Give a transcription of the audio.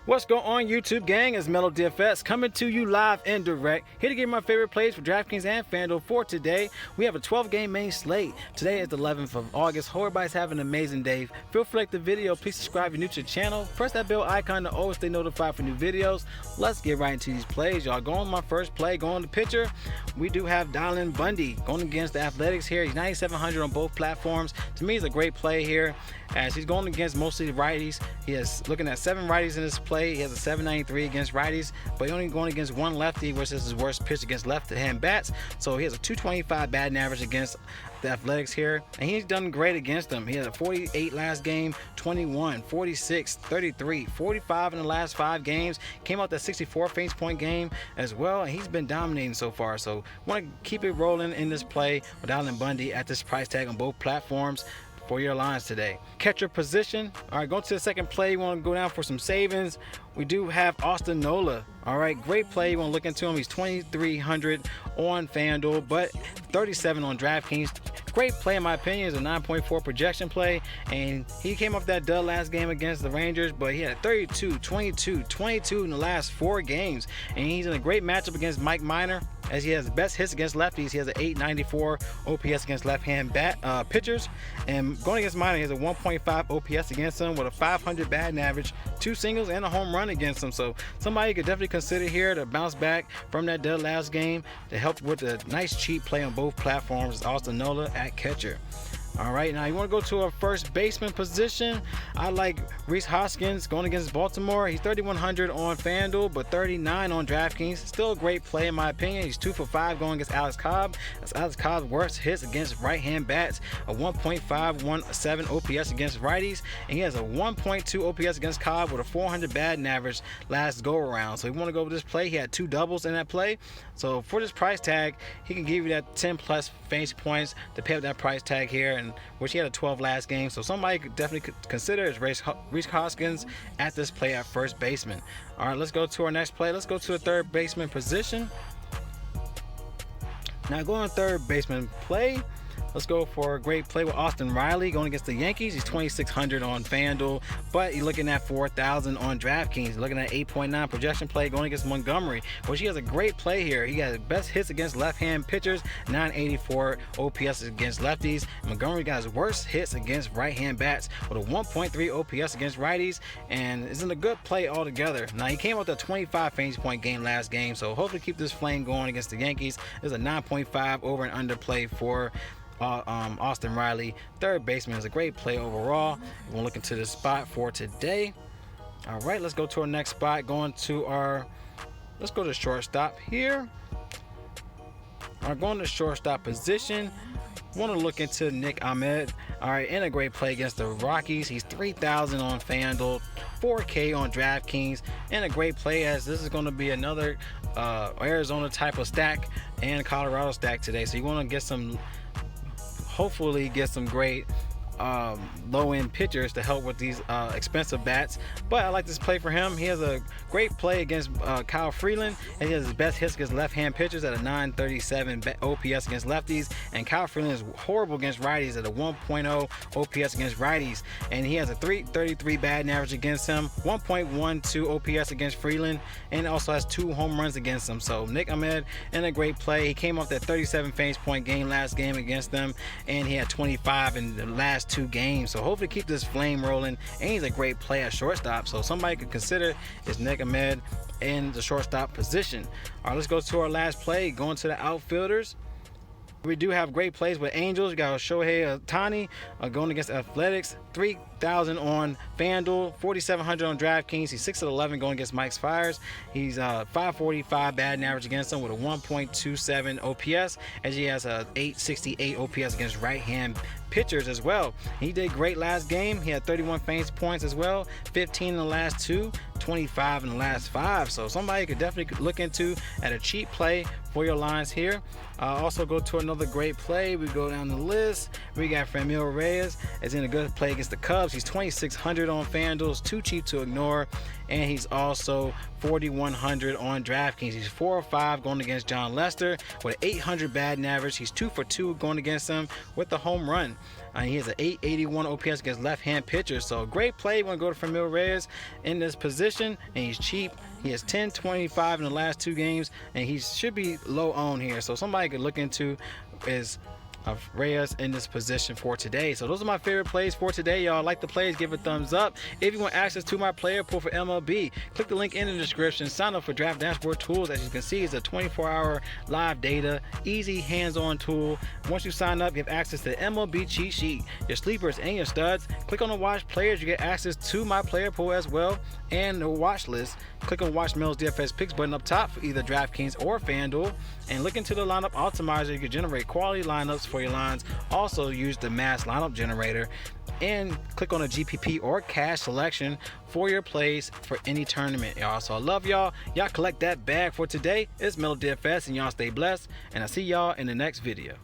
What's going on, YouTube gang? It's MLB coming to you live and direct. Here to give you my favorite plays for DraftKings and FanDuel for today. We have a 12-game main slate. Today is the 11th of August. Hope everybody's having an amazing day. Feel free to like the video. Please subscribe if you're new to the channel. Press that bell icon to always stay notified for new videos. Let's get right into these plays, y'all. Going my first play, going to pitcher. We do have Dylan Bundy going against the Athletics here. He's 9,700 on both platforms. To me, it's a great play here as he's going against mostly righties. He is looking at 7 righties in this play. He has a 793 against righties, but he's only going against one lefty, which is his worst pitch against left-hand bats. So he has a 225 batting average against the Athletics here, and he's done great against them. He had a 48 last game, 21, 46, 33, 45 in the last 5 games. Came out that 64 face point game as well, and he's been dominating so far. So want to keep it rolling in this play with Dylan Bundy at this price tag on both platforms for your lines today. Catcher position. All right, going to the second play. You want to go down for some savings. We do have Austin Nola. All right, great play. You want to look into him. He's 2,300 on FanDuel, but 37 on DraftKings. Great play in my opinion. It's a 9.4 projection play, and he came off that dud last game against the Rangers, but he had a 32, 22, 22 in the last 4 games, and he's in a great matchup against Mike Minor, as he has the best hits against lefties. He has an 894 OPS against left-hand pitchers, and going against Minor, he has a 1.5 OPS against him with a 500 batting average, 2 singles and a home run against him. So somebody you could definitely consider here to bounce back from that dud last game to help with a nice cheap play on both platforms. Is Austin Nola at catcher. All right, now you want to go to a first baseman position. I like Rhys Hoskins going against Baltimore. He's 3,100 on FanDuel, but 39 on DraftKings. Still a great play in my opinion. He's 2 for 5 going against Alex Cobb. That's Alex Cobb's worst hits against right-hand bats. A 1.517 OPS against righties, and he has a 1.2 OPS against Cobb with a 400 batting average last go around. So you want to go with this play. He had 2 doubles in that play. So for this price tag, he can give you that 10 plus fantasy points to pay up that price tag here, and which he had a 12 last game. So somebody could definitely consider is Rhys Hoskins at this play at first baseman. All right, let's go to our next play. Let's go to a third baseman position. Now going to third baseman play, let's go for a great play with Austin Riley going against the Yankees. He's 2,600 on FanDuel, but you're looking at 4,000 on DraftKings. You're looking at 8.9 projection play going against Montgomery, which he has a great play here. He has best hits against left-hand pitchers, 984 OPS against lefties. Montgomery got his worst hits against right-hand bats with a 1.3 OPS against righties, and is in a good play altogether. Now he came out with a 25 fantasy point game last game, so hopefully keep this flame going against the Yankees. There's a 9.5 over and under play for Austin Riley. Third baseman is a great play overall. We're looking to the spot for today. All right, let's go to our next spot. Let's go to shortstop here. All right, going to shortstop position. Want to look into Nick Ahmed. All right, in a great play against the Rockies. He's 3,000 on FanDuel, 4K on DraftKings, and a great play as this is going to be another Arizona type of stack and Colorado stack today. So you want to hopefully get some great low-end pitchers to help with these expensive bats. But I like this play for him. He has a great play against Kyle Freeland, and he has his best hits against left-hand pitchers at a 937 OPS against lefties, and Kyle Freeland is horrible against righties at a 1.0 OPS against righties, and he has a 333 batting average against him, 1.12 OPS against Freeland, and also has 2 home runs against him. So Nick Ahmed in a great play. He came off that 37 fantasy point game last game against them, and he had 25 in the last 2 games. So hopefully keep this flame rolling, and he's a great play at shortstop. So somebody could consider is Nick Ahmed in the shortstop position. All right, let's go to our last play, going to the outfielders. We do have great plays with Angels. We got Shohei Ohtani going against Athletics, 3,000 on FanDuel, 4,700 on DraftKings. He's 6 of 11 going against Mike's Fires. He's 545 batting average against him with a 1.27 OPS, as he has a 868 OPS against right-hand pitchers as well. He did great last game. He had 31 fantasy points as well, 15 in the last 2, 25 in the last 5. So somebody could definitely look into at a cheap play for your lines here. Also go to another great play. We go down the list. We got Franmil Reyes is in a good play against the Cubs. He's 2,600 on FanDuel. It's too cheap to ignore. And he's also 4,100 on DraftKings. He's 4 of 5 going against John Lester with 800 batting average. He's 2 for 2 going against him with the home run. He has an 881 OPS against left-hand pitchers, so great play. You want to go to Franmil Reyes in this position, and he's cheap. He has 10.25 in the last 2 games, and he should be low owned here. So somebody could look into is of Reyes in this position for today. So those are my favorite plays for today, y'all. Like the plays, give a thumbs up. If you want access to my player pool for MLB, click the link in the description. Sign up for Draft Dashboard Tools. As you can see, it's a 24-hour live data, easy hands-on tool. Once you sign up, you have access to the MLB cheat sheet, your sleepers and your studs. Click on the watch players, you get access to my player pool as well, and the watch list. Click on Watch Mel's DFS Picks button up top for either DraftKings or FanDuel, and look into the lineup optimizer. You can generate quality lineups for your lines. Also use the mass lineup generator, and click on a GPP or cash selection for your plays for any tournament, y'all. So I love y'all. Y'all collect that bag for today. It's Melo DFS, and y'all stay blessed, and I'll see y'all in the next video.